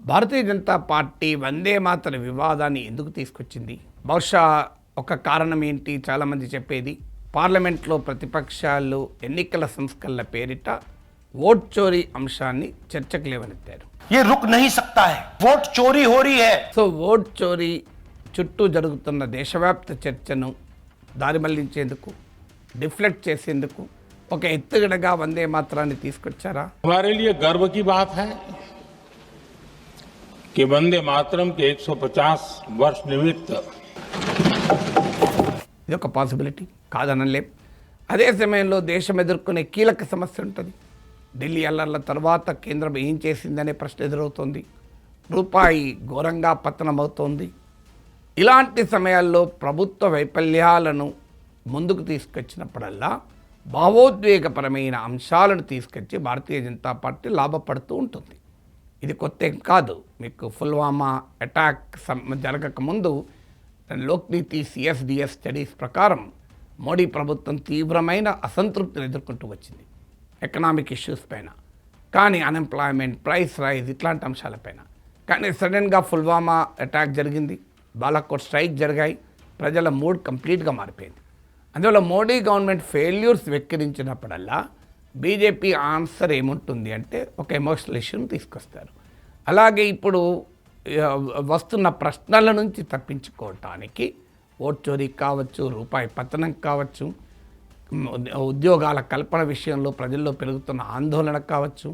Bharatiya Janata party వందే మాతర వివాదాన్ని ఎందుకు తీసుకొచ్చింది? బహుశా ఒక కారణం ఏంటి? చాలామంది చెప్పేది పార్లమెంట్లో ప్రతిపక్షాలు ఎన్నికల సంస్కరణల పేరిట ఓట్ చోరీ అంశాన్ని చర్చకు లేవనెత్తారు. ये रुक नहीं सकता है, वोट चोरी हो रही है. సో ఓట్ చోరీ చుట్టూ జరుగుతున్న దేశవ్యాప్త చర్చను దారి మళ్లించేందుకు, డిఫ్లెక్ట్ చేసేందుకు ఒక ఎత్తుగడగా వందే మాతరాన్ని తీసుకొచ్చారా? हमारे लिए गर्व की बात है कि वंदे मातरम के 150 वर्ष निमित्त ఇది ఒక పాసిబిలిటీ కాదనలేం. అదే సమయంలో దేశం ఎదుర్కొనే కీలక సమస్య ఉంటుంది. ఢిల్లీ అల్లర్ల తర్వాత కేంద్రం ఏం చేసిందనే ప్రశ్న ఎదురవుతోంది. రూపాయి ఘోరంగా పతనమవుతోంది. ఇలాంటి సమయాల్లో ప్రభుత్వ వైఫల్యాలను ముందుకు తీసుకొచ్చినప్పుడల్లా భావోద్వేగపరమైన అంశాలను తీసుకొచ్చి భారతీయ జనతా పార్టీ లాభపడుతూ ఉంటుంది. ఇది కొత్త ఏం కాదు. మీకు పుల్వామా అటాక్ జరగకముందు లోక్నీతి సిఎస్డిఎస్ స్టడీస్ ప్రకారం మోడీ ప్రభుత్వం తీవ్రమైన అసంతృప్తిని ఎదుర్కొంటూ వచ్చింది ఎకనామిక్ ఇష్యూస్ పైన, కానీ అన్ఎంప్లాయ్మెంట్, ప్రైస్ రైజ్ ఇట్లాంటి అంశాలపైన. కానీ సడన్గా పుల్వామా అటాక్ జరిగింది, బాలాకోట్ స్ట్రైక్ జరిగాయి, ప్రజల మూడ్ కంప్లీట్గా మారిపోయింది. అందువల్ల మోడీ గవర్నమెంట్ ఫెయిల్యూర్స్ వెక్కిరించినప్పుడల్లా బీజేపీ ఆన్సర్ ఏముంటుంది అంటే ఒక ఎమోషనల్ ఇష్యూని తీసుకొస్తారు. అలాగే ఇప్పుడు వస్తున్న ప్రశ్నల నుంచి తప్పించుకోవటానికి ఓట్ చోరీ కావచ్చు, రూపాయి పతనం కావచ్చు, ఉద్యోగాల కల్పన విషయంలో ప్రజల్లో పెరుగుతున్న ఆందోళన కావచ్చు,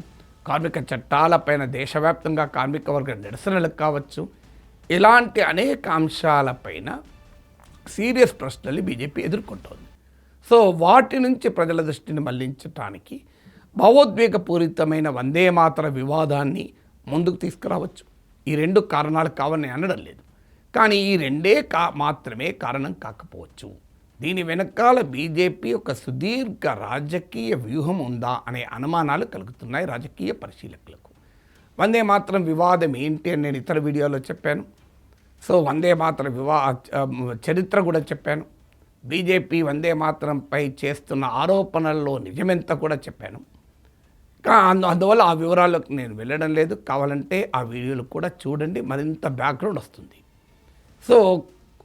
కార్మిక చట్టాలపైన దేశవ్యాప్తంగా కార్మిక వర్గ నిరసనలకు కావచ్చు, ఇలాంటి అనేక అంశాలపైన సీరియస్ ప్రశ్నలు బీజేపీ ఎదుర్కొంటోంది. సో వాటి నుంచి ప్రజల దృష్టిని మళ్లించడానికి భావోద్వేగపూరితమైన వందే మాతర వివాదాన్ని ముందుకు తీసుకురావచ్చు. ఈ రెండు కారణాలు కావని అనడం లేదు, కానీ ఈ రెండే మాత్రమే కారణం కాకపోవచ్చు. దీని వెనకాల బీజేపీ ఒక సుదీర్ఘ రాజకీయ వ్యూహం ఉందా అనే అనుమానాలు కలుగుతున్నాయి రాజకీయ పరిశీలకులకు. వందే మాతరం వివాదం ఏంటి అని నేను ఇతర వీడియోలో చెప్పాను. సో వందే మాతర చరిత్ర కూడా చెప్పాను. బీజేపీ వందే మాతరంపై చేస్తున్న ఆరోపణల్లో నిజమెంత కూడా చెప్పాను. అందువల్ల ఆ వివరాలకు నేను వెళ్ళడం లేదు. కావాలంటే ఆ వీడియోలు కూడా చూడండి, మరింత బ్యాక్గ్రౌండ్ వస్తుంది. సో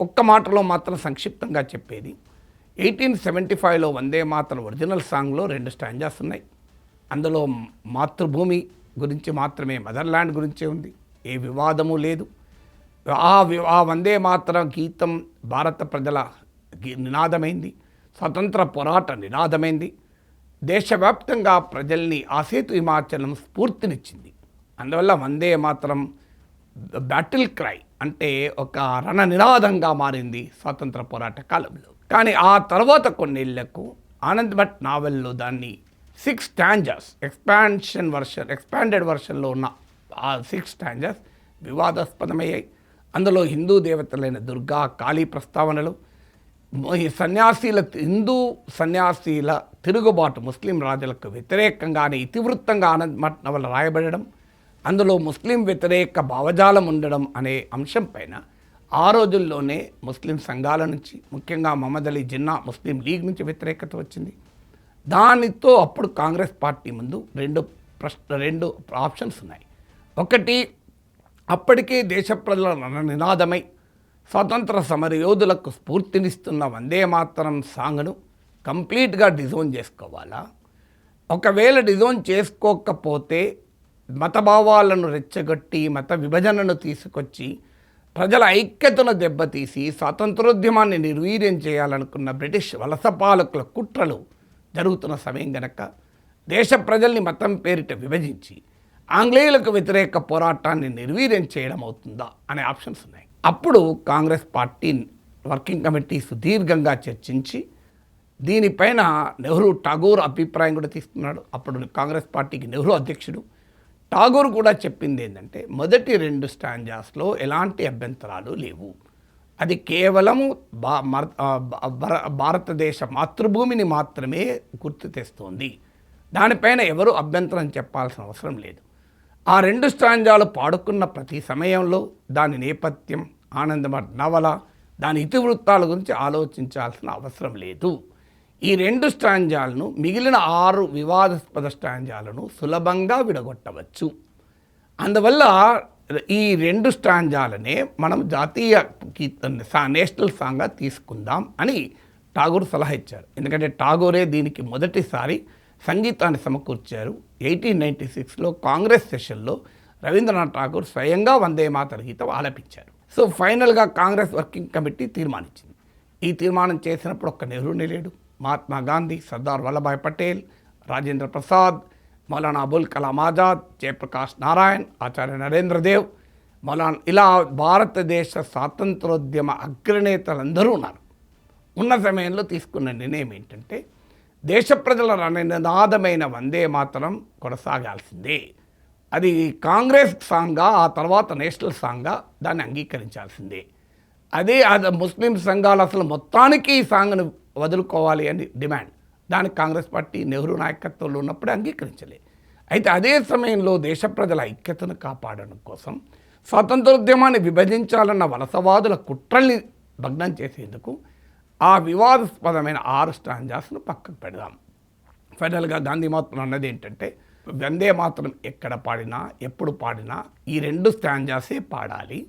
ఒక్క మాటలో మాత్రం సంక్షిప్తంగా చెప్పేది, 1875లో వందే మాతరం ఒరిజినల్ సాంగ్లో 2 స్టాంజాస్ ఉన్నాయి. అందులో మాతృభూమి గురించి మాత్రమే, మదర్ల్యాండ్ గురించే ఉంది, ఏ వివాదము లేదు. ఆ వందే మాతరం గీతం భారత ప్రజల నినాదమైంది, స్వతంత్ర పోరాట నినాదమైంది. దేశవ్యాప్తంగా ప్రజల్ని ఆసేతు హిమాచలం స్ఫూర్తినిచ్చింది. అందువల్ల వందే మాతరం బ్యాటిల్ క్రై అంటే ఒక రణ నినాదంగా మారింది స్వాతంత్ర పోరాట కాలంలో. కానీ ఆ తర్వాత కొన్నేళ్లకు ఆనంద్ భట్ నావెల్లో దాన్ని 6 స్టాంజాస్ ఎక్స్పాండెడ్ వర్షన్లో ఉన్న ఆ 6 స్టాంజాస్ వివాదాస్పదమయ్యాయి. అందులో హిందూ దేవతలైన దుర్గా, కాళీ ప్రస్తావనలు, హిందూ సన్యాసీల తిరుగుబాటు, ముస్లిం రాజులకు వ్యతిరేకంగానే ఇతివృత్తంగా ఆనంద్ భట్ నవల రాయబడడం, అందులో ముస్లిం వ్యతిరేక భావజాలం ఉండడం అనే అంశం పైన ఆ రోజుల్లోనే ముస్లిం సంఘాల నుంచి, ముఖ్యంగా మహమ్మద్ అలీ జిన్నా ముస్లిం లీగ్ నుంచి వ్యతిరేకత వచ్చింది. దానితో అప్పుడు కాంగ్రెస్ పార్టీ ముందు రెండు ఆప్షన్స్ ఉన్నాయి. ఒకటి, అప్పటికే దేశ ప్రజల నినాదమై స్వతంత్ర సమరయోధులకు స్ఫూర్తినిస్తున్న వందే మాతరం సాంగ్ను కంప్లీట్గా డిజోన్ చేసుకోవాలా? ఒకవేళ డిజోన్ చేసుకోకపోతే మతభావాలను రెచ్చగొట్టి మత విభజనను తీసుకొచ్చి ప్రజల ఐక్యతను దెబ్బతీసి స్వాతంత్రోద్యమాన్ని నిర్వీర్యం చేయాలనుకున్న బ్రిటిష్ వలస పాలకుల కుట్రలు జరుగుతున్న సమయం గనక దేశ ప్రజల్ని మతం పేరిట విభజించి ఆంగ్లేయులకు వ్యతిరేక పోరాటాన్ని నిర్వీర్యం చేయడం అవుతుందా అనే ఆప్షన్స్ ఉన్నాయి. అప్పుడు కాంగ్రెస్ పార్టీ వర్కింగ్ కమిటీ సుదీర్ఘంగా చర్చించి దీనిపైన నెహ్రూ, ఠాగూర్ అభిప్రాయం కూడా తీసుకున్నాడు. అప్పుడు కాంగ్రెస్ పార్టీకి నెహ్రూ అధ్యక్షుడు. ఠాగూర్ కూడా చెప్పింది ఏంటంటే మొదటి 2 స్టాంజాస్లో ఎలాంటి అభ్యంతరాలు లేవు, అది కేవలము భారతదేశ మాతృభూమిని మాత్రమే గుర్తు తెస్తోంది, దానిపైన ఎవరు అభ్యంతరం చెప్పాల్సిన అవసరం లేదు. ఆ 2 స్టాంజాలు పాడుకున్న ప్రతి సమయంలో దాని నేపథ్యం, ఆనంద్ భట్ నవల, దాని ఇతివృత్తాల గురించి ఆలోచించాల్సిన అవసరం లేదు. ఈ 2 స్టాంజాలను మిగిలిన 6 వివాదాస్పద స్టాంజాలను సులభంగా విడగొట్టవచ్చు. అందువల్ల ఈ 2 స్టాంజాలనే మనం జాతీయ నేషనల్ సాంగ్గా తీసుకుందాం అని ఠాగూర్ సలహా ఇచ్చారు. ఎందుకంటే ఠాగూరే దీనికి మొదటిసారి సంగీతాన్ని సమకూర్చారు. 1896లో కాంగ్రెస్ సెషన్లో రవీంద్రనాథ్ ఠాగూర్ స్వయంగా వందే మాతర గీతం ఆలపించారు. సో ఫైనల్గా కాంగ్రెస్ వర్కింగ్ కమిటీ తీర్మానించింది. ఈ తీర్మానం చేసినప్పుడు ఒక్క నెహ్రూనే లేడు. మహాత్మా గాంధీ, సర్దార్ వల్లభాయ్ పటేల్, రాజేంద్ర ప్రసాద్, మౌలానా అబుల్ కలాం ఆజాద్, జయప్రకాష్ నారాయణ్, ఆచార్య నరేంద్ర దేవ్, ఇలా భారతదేశ స్వాతంత్రోద్యమ అగ్రనేతలందరూ ఉన్నారు. ఉన్న సమయంలో తీసుకున్న నిర్ణయం ఏంటంటే దేశ ప్రజల నినాదమైన వందే మాతరం కొనసాగాల్సిందే. అది కాంగ్రెస్ సాంగ్గా, ఆ తర్వాత నేషనల్ సాంగ్గా దాన్ని అంగీకరించాల్సిందే. అదే ముస్లిం సంఘాలు అసలు మొత్తానికి ఈ సాంగ్ను వదులుకోవాలి అని డిమాండ్. దానికి కాంగ్రెస్ పార్టీ నెహ్రూ నాయకత్వంలో ఉన్నప్పుడే అంగీకరించలే. అయితే అదే సమయంలో దేశ ప్రజల ఐక్యతను కాపాడడం కోసం స్వాతంత్రోద్యమాన్ని విభజించాలన్న వలసవాదుల కుట్రల్ని భగ్నం చేసేందుకు ఆ వివాదాస్పదమైన 6 స్టాంజాస్ను పక్కకు పెడదాం. ఫైనల్గా గాంధీ మహాత్ములు అన్నది ఏంటంటే వందే మాతరం ఎక్కడ పాడినా ఎప్పుడు పాడినా ఈ 2 స్టాంజాసే పాడాలి.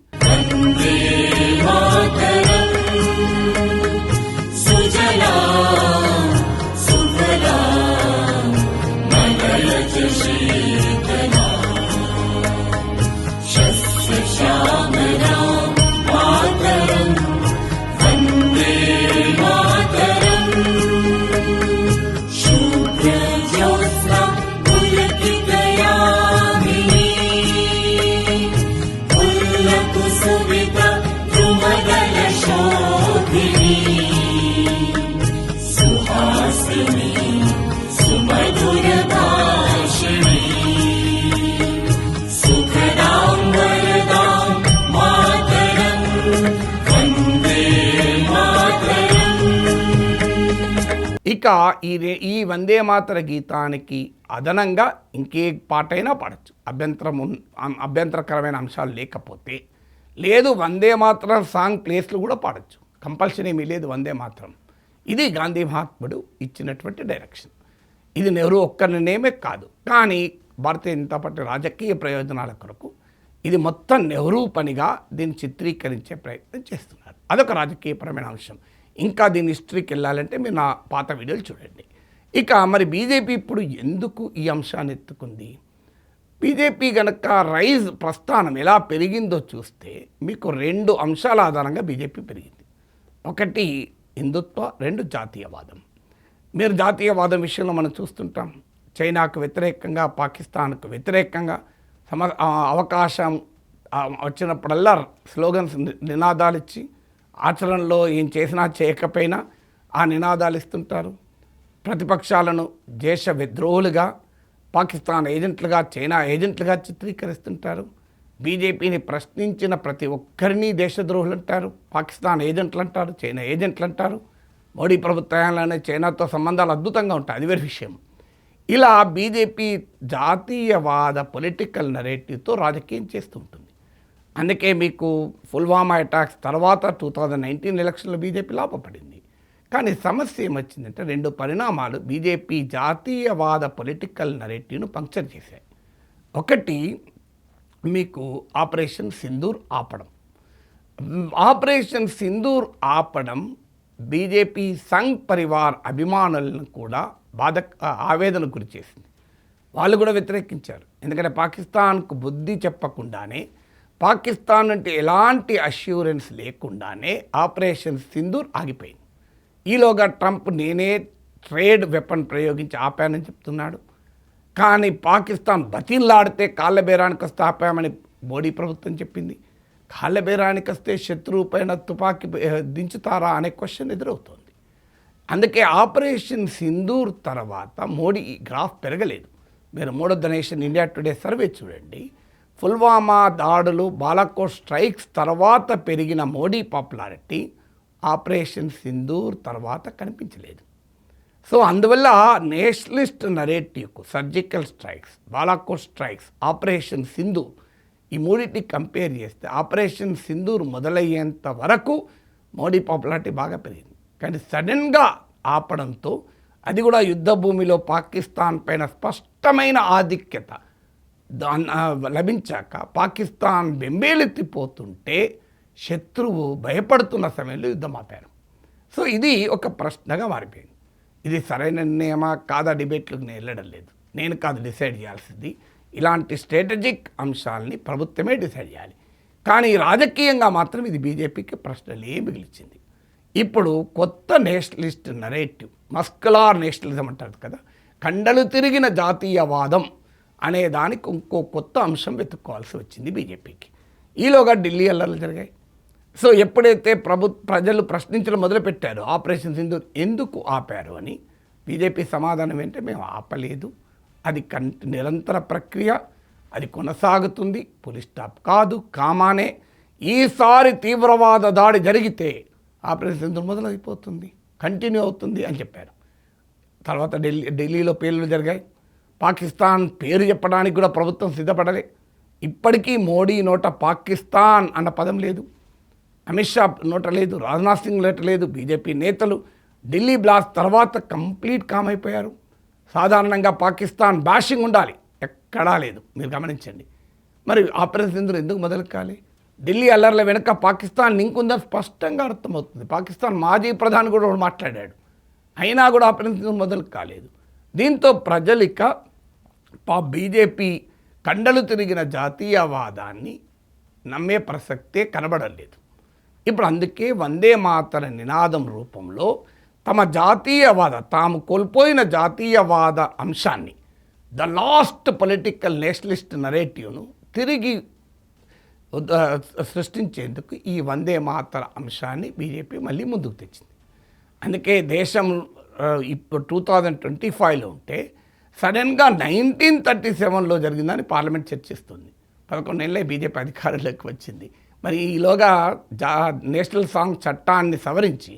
ఇక ఈ వందే మాతర గీతానికి అదనంగా ఇంకే పాటైనా పాడచ్చు, అభ్యంతరకరమైన అంశాలు లేకపోతే. లేదు వందే మాతరం సాంగ్ ప్లేస్లు కూడా పాడచ్చు, కంపల్షన్ ఏమీ లేదు వందే మాతరం. ఇది గాంధీ మహాత్ముడు ఇచ్చినటువంటి డైరెక్షన్. ఇది నెహ్రూ ఒక్క నిర్ణయమే కాదు, కానీ భారతీయ జనతా పార్టీ రాజకీయ ప్రయోజనాల కొరకు ఇది మొత్తం నెహ్రూ పనిగా దీన్ని చిత్రీకరించే ప్రయత్నం చేస్తున్నారు. అదొక రాజకీయపరమైన అంశం. ఇంకా దీని హిస్టరీకి వెళ్ళాలంటే మీరు నా పాత వీడియోలు చూడండి. ఇక మరి బీజేపీ ఇప్పుడు ఎందుకు ఈ అంశాన్ని ఎత్తుకుంది? బీజేపీ కనుక రైజ్ ప్రస్థానం ఎలా పెరిగిందో చూస్తే మీకు 2 అంశాల ఆధారంగా బీజేపీ పెరిగింది. ఒకటి హిందుత్వ, 2 జాతీయవాదం. మీరు జాతీయవాదం విషయంలో మనం చూస్తుంటాం, చైనాకు వ్యతిరేకంగా, పాకిస్తాన్కు వ్యతిరేకంగా అవకాశం వచ్చినప్పుడల్లా స్లోగన్స్, నినాదాలు ఇచ్చి ఆచరణలో ఏం చేసినా చేయకపోయినా ఆ నినాదాలు ఇస్తుంటారు. ప్రతిపక్షాలను దేశ విద్రోహులుగా, పాకిస్తాన్ ఏజెంట్లుగా, చైనా ఏజెంట్లుగా చిత్రీకరిస్తుంటారు. బీజేపీని ప్రశ్నించిన ప్రతి ఒక్కరిని దేశద్రోహులు అంటారు, పాకిస్తాన్ ఏజెంట్లు అంటారు, చైనా ఏజెంట్లు అంటారు. మోడీ ప్రభుత్వంలోనే చైనాతో సంబంధాలు అద్భుతంగా ఉంటాయి, అది వేరే విషయం. ఇలా బీజేపీ జాతీయవాద పొలిటికల్ నరేటివ్తో రాజకీయం చేస్తూ ఉంటుంది. అందుకే మీకు పుల్వామా అటాక్స్ తర్వాత 2019 ఎలక్షన్లో బీజేపీ లాభపడింది. కానీ సమస్య ఏమొచ్చిందంటే 2 పరిణామాలు బీజేపీ జాతీయవాద పొలిటికల్ నరేటివ్ను పంక్చర్ చేశాయి. ఒకటి మీకు ఆపరేషన్ సింధూర్ ఆపడం. ఆపరేషన్ సింధూర్ ఆపడం బీజేపీ సంఘ్ పరివార్ అభిమానులను కూడా ఆవేదన గురి చేసింది. వాళ్ళు కూడా వ్యతిరేకించారు. ఎందుకంటే పాకిస్తాన్కు బుద్ధి చెప్పకుండానే, పాకిస్తాన్ అంటే ఎలాంటి అష్యూరెన్స్ లేకుండానే ఆపరేషన్ సింధూర్ ఆగిపోయింది. ఈలోగా ట్రంప్ నేనే ట్రేడ్ వెపన్ ప్రయోగించి ఆపానని చెప్తున్నాడు. కానీ పాకిస్తాన్ బతిల్లాడితే కాళ్ళ బేరానికి వస్తే ఆపామని మోడీ ప్రభుత్వం చెప్పింది. కాళ్ళ బేరానికి వస్తే శత్రువు పైన తుపాకీ దించుతారా అనే క్వశ్చన్ ఎదురవుతోంది. అందుకే ఆపరేషన్ సింధూర్ తర్వాత మోడీ గ్రాఫ్ పెరగలేదు. మీరు Modi the nation India today survey చూడండి. పుల్వామా దాడులు, బాలాకోట్ స్ట్రైక్స్ తర్వాత పెరిగిన మోడీ పాపులారిటీ ఆపరేషన్ సింధూర్ తర్వాత కనిపించలేదు. సో అందువల్ల నేషనలిస్ట్ నరేటివ్కు surgical strikes, Balakot strikes, operation Sindoor ఈ మూడింటిని కంపేర్ చేస్తే ఆపరేషన్ సింధూర్ మొదలయ్యేంత వరకు మోడీ పాపులారిటీ బాగా పెరిగింది. కానీ సడన్గా ఆపడంతో, అది కూడా యుద్ధ భూమిలో పాకిస్తాన్ పైన స్పష్టమైన ఆధిక్యత, లభించాక పాకిస్తాన్ బెంబేలెత్తిపోతుంటే శత్రువు భయపడుతున్న సమయంలో యుద్ధం ఆపారు. సో ఇది ఒక ప్రశ్నగా మారిపోయింది. ఇది సరైన నిర్ణయమా కాదా డిబేట్లకు నేను వెళ్ళడం లేదు, నేను కాదు డిసైడ్ చేయాల్సింది. ఇలాంటి స్ట్రాటజిక్ అంశాలని ప్రభుత్వమే డిసైడ్ చేయాలి. కానీ రాజకీయంగా మాత్రం ఇది బీజేపీకి ప్రశ్నలే మిగిలిచింది. ఇప్పుడు కొత్త నేషనలిస్ట్ నరేటివ్, మస్కులార్ నేషనలిజం అంటారు కదా, కండలు తిరిగిన జాతీయవాదం అనే దానికి ఇంకో కొత్త అంశం వెతుక్కోవాల్సి వచ్చింది బీజేపీకి. ఈలోగా ఢిల్లీ అల్లర్లు జరిగాయి. సో ఎప్పుడైతే ప్రజలు ప్రశ్నించడం మొదలుపెట్టారో ఆపరేషన్ సింధూర్ ఎందుకు ఆపారు అని, బీజేపీ సమాధానం ఏంటంటే మేము ఆపలేదు, అది నిరంతర ప్రక్రియ, అది కొనసాగుతుంది, పులి స్టాప్ కాదు, కామానే. ఈసారి తీవ్రవాద దాడి జరిగితే ఆపరేషన్ సింధూర్ మొదలైపోతుంది, కంటిన్యూ అవుతుంది అని చెప్పారు. తర్వాత ఢిల్లీలో పేలులు జరిగాయి. పాకిస్తాన్ పేరు చెప్పడానికి కూడా ప్రభుత్వం సిద్ధపడలే. ఇప్పటికీ మోడీ నోట పాకిస్తాన్ అన్న పదం లేదు, అమిత్ షా నోట లేదు, రాజ్నాథ్ సింగ్ నోట లేదు. బీజేపీ నేతలు ఢిల్లీ బ్లాస్ట్ తర్వాత కంప్లీట్ కామ్ అయిపోయారు. సాధారణంగా పాకిస్తాన్ బ్యాషింగ్ ఉండాలి, ఎక్కడా లేదు, మీరు గమనించండి. మరి ఆపరేషన్ సింధూర్ ఎందుకు మొదలు కాలి? ఢిల్లీ అల్లర్ల వెనుక పాకిస్తాన్ లింక్ ఉందని స్పష్టంగా అర్థమవుతుంది. పాకిస్తాన్ మాజీ ప్రధాని కూడా మాట్లాడాడు, అయినా కూడా ఆపరేషన్ సింధూర్ మొదలు కాలేదు. దీంతో ప్రజలిక బీజేపీ కండలు తిరిగిన జాతీయవాదాన్ని నమ్మే ప్రసక్తే కనబడలేదు. ఇప్పుడు అందుకే వందే మాతర నినాదం రూపంలో తమ జాతీయవాద, తాము కోల్పోయిన జాతీయవాద అంశాన్ని, ద లాస్ట్ పొలిటికల్ నేషనలిస్ట్ నరేటివ్ను తిరిగి సృష్టించేందుకు ఈ వందే మాతర అంశాన్ని బీజేపీ మళ్ళీ ముందుకు తెచ్చింది. అందుకే దేశం ఇప్పుడు 2025లో ఉంటే సడన్గా 1937లో జరిగిందని పార్లమెంట్ చర్చిస్తుంది. 11 ఏళ్ళే బీజేపీ అధికారంలోకి వచ్చింది. మరి ఈలోగా నేషనల్ సాంగ్ చట్టాన్ని సవరించి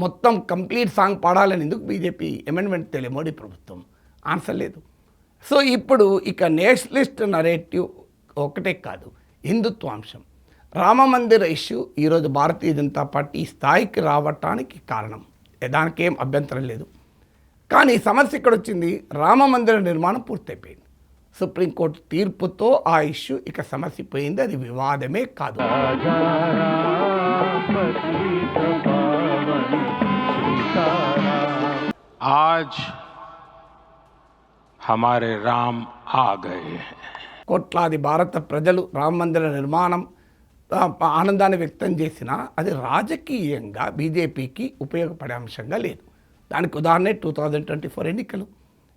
మొత్తం కంప్లీట్ సాంగ్ పాడాలని ఎందుకు బీజేపీ అమెండ్మెంట్ తెలియ మోడీ ప్రభుత్వం? ఆన్సర్ లేదు. సో ఇప్పుడు ఇక నేషనలిస్ట్ నరేటివ్ ఒకటే కాదు, హిందుత్వాంశం, రామమందిర ఇష్యూ ఈరోజు భారతీయ జనతా పార్టీ ఈ స్థాయికి రావటానికి కారణం, దానికేం అభ్యంతరం లేదు. కానీ సమస్య ఇక్కడ వచ్చింది, రామమందిర నిర్మాణం పూర్తయిపోయింది. సుప్రీంకోర్టు తీర్పుతో ఆ ఇష్యూ ఇక సమస్య పోయింది, అది వివాదమే కాదు. आज हमारे राम आ गए हैं. కోట్లాది భారత ప్రజలు రామ మందిర నిర్మాణం ఆనందాన్ని వ్యక్తం చేసినా అది రాజకీయంగా బీజేపీకి ఉపయోగపడే అంశంగా లేదు. దానికి ఉదాహరణ 2024 ఎన్నికలు.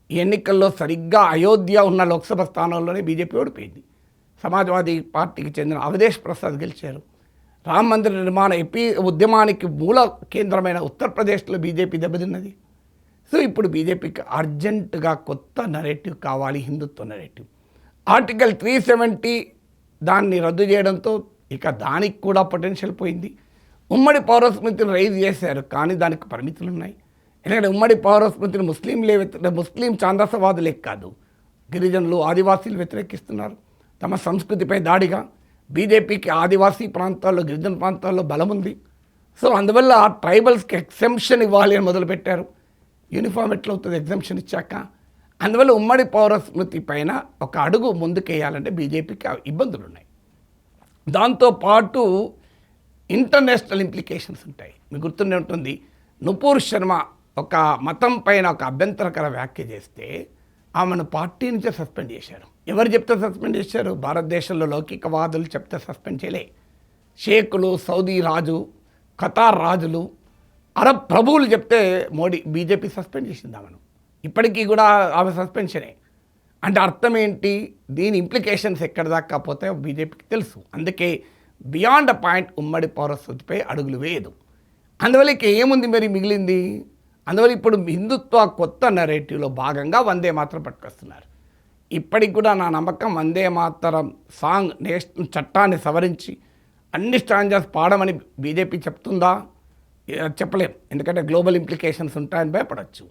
ఈ ఎన్నికల్లో సరిగ్గా అయోధ్య ఉన్న లోక్సభ స్థానాల్లోనే బీజేపీ ఓడిపోయింది. సమాజ్వాదీ పార్టీకి చెందిన అవధేష్ ప్రసాద్ గెలిచారు. రామ మందిర నిర్మాణ ఉద్యమానికి మూల కేంద్రమైన ఉత్తరప్రదేశ్లో బీజేపీ దెబ్బతిన్నది. సో ఇప్పుడు బీజేపీకి అర్జెంటుగా కొత్త నరేటివ్ కావాలి, హిందుత్వ నరేటివ్. ఆర్టికల్ 370 దాన్ని రద్దు చేయడంతో ఇక దానికి కూడా పొటెన్షియల్ పోయింది. ఉమ్మడి పౌరస్మృతిని రైజ్ చేశారు, కానీ దానికి పరిమితులు ఉన్నాయి. ఎందుకంటే ఉమ్మడి పౌరస్మృతిని ముస్లిం ఛాందసవాదులే కాదు, గిరిజనులు, ఆదివాసీలు వ్యతిరేకిస్తున్నారు. తమ సంస్కృతిపై దాడిగా బీజేపీకి ఆదివాసీ ప్రాంతాల్లో, గిరిజన ప్రాంతాల్లో బలం ఉంది. సో అందువల్ల ట్రైబల్స్కి ఎగ్జంప్షన్ ఇవ్వాలి అని మొదలుపెట్టారు. యూనిఫామ్ ఎట్లవుతుంది ఎగ్జంప్షన్ ఇచ్చాక? అందువల్ల ఉమ్మడి పౌరస్మృతి పైన ఒక అడుగు ముందుకేయాలంటే బీజేపీకి ఇబ్బందులు ఉన్నాయి. దాంతోపాటు ఇంటర్నేషనల్ ఇంప్లికేషన్స్ ఉంటాయి. మీకు గుర్తుండే ఉంటుంది, నుపూర్ శర్మ ఒక మతం పైన ఒక అభ్యంతరకర వ్యాఖ్య చేస్తే ఆమెను పార్టీ నుంచే సస్పెండ్ చేశారు. ఎవరు చెప్తే సస్పెండ్ చేశారు? భారతదేశంలో లౌకికవాదులు చెప్తే సస్పెండ్ చేయలే. షేకులు, సౌదీ రాజు, ఖతార్ రాజులు, అరబ్ ప్రభువులు చెప్తే బీజేపీ సస్పెండ్ చేసింది ఆమెను. ఇప్పటికీ కూడా ఆమె సస్పెన్షనే. అంటే అర్థం ఏంటి? దీని ఇంప్లికేషన్స్ ఎక్కడి దాకా పోతాయో బీజేపీకి తెలుసు. అందుకే బియాండ్ అ పాయింట్ ఉమ్మడి పౌరస్మృతిపై అడుగులు వేయదు. అందువల్ల ఇక ఏముంది మరి మిగిలింది? అందువల్ల ఇప్పుడు హిందుత్వ కొత్త నరేటివ్లో భాగంగా వందే మాతరం పట్టుకొస్తున్నారు. ఇప్పటికి కూడా నా నమ్మకం వందే మాతరం సాంగ్ నేషనల్ చట్టాన్ని సవరించి అన్ని స్టాంజర్స్ పాడమని బీజేపీ చెప్తుందా? చెప్పలేం, ఎందుకంటే గ్లోబల్ ఇంప్లికేషన్స్ ఉంటాయని భయపడవచ్చు.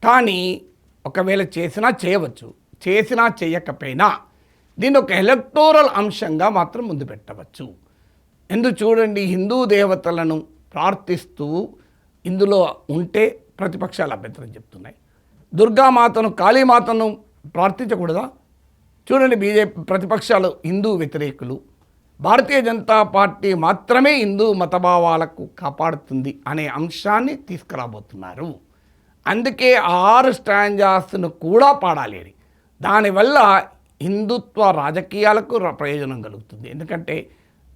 కానీ ఒకవేళ చేసినా చేయవచ్చు, చేసినా చేయకపోయినా దీన్ని ఒక ఎలక్టోరల్ అంశంగా మాత్రం ముందు పెట్టవచ్చు. ఎందుకు చూడండి, హిందూ దేవతలను ప్రార్థిస్తూ ఇందులో ఉంటే ప్రతిపక్షాలు అభ్యంతరం చెప్తున్నాయి. దుర్గామాతను, కాళీమాతను ప్రార్థించకూడదా? చూడండి, బీజేపీ ప్రతిపక్షాలు హిందూ వ్యతిరేకులు, భారతీయ జనతా పార్టీ మాత్రమే హిందూ మతభావాలకు కాపాడుతుంది అనే అంశాన్ని తీసుకురాబోతున్నారు. అందుకే 6 స్టాంజాస్ను కూడా పాడాలి అని. దానివల్ల హిందుత్వ రాజకీయాలకు ప్రయోజనం కలుగుతుంది. ఎందుకంటే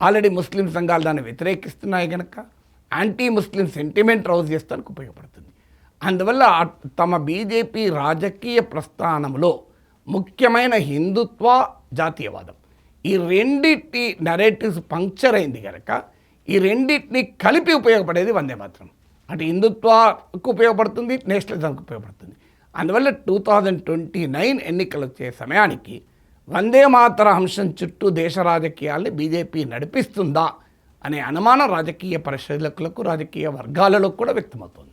ఆల్రెడీ ముస్లిం సంఘాలు దాన్ని వ్యతిరేకిస్తున్నాయి కనుక యాంటీ ముస్లిం సెంటిమెంట్ రౌజ్ చేస్తానికి ఉపయోగపడుతుంది. అందువల్ల తమ బీజేపీ రాజకీయ ప్రస్థానంలో ముఖ్యమైన హిందుత్వ, జాతీయవాదం ఈ రెండింటి నరేటివ్స్ పంక్చర్ అయింది కనుక ఈ రెండింటిని కలిపి ఉపయోగపడేది వందే మాతరం. అటు హిందుత్వకు ఉపయోగపడుతుంది, నేషనలిజంకి ఉపయోగపడుతుంది. అందువల్ల 2029 ఎన్నికలు వచ్చే సమయానికి వందే మాతర అంశం చుట్టూ దేశ రాజకీయాల్ని బీజేపీ నడిపిస్తుందా అనే అనుమానం రాజకీయ పరిశీలకులకు, రాజకీయ వర్గాలలో కూడా వ్యక్తమవుతుంది.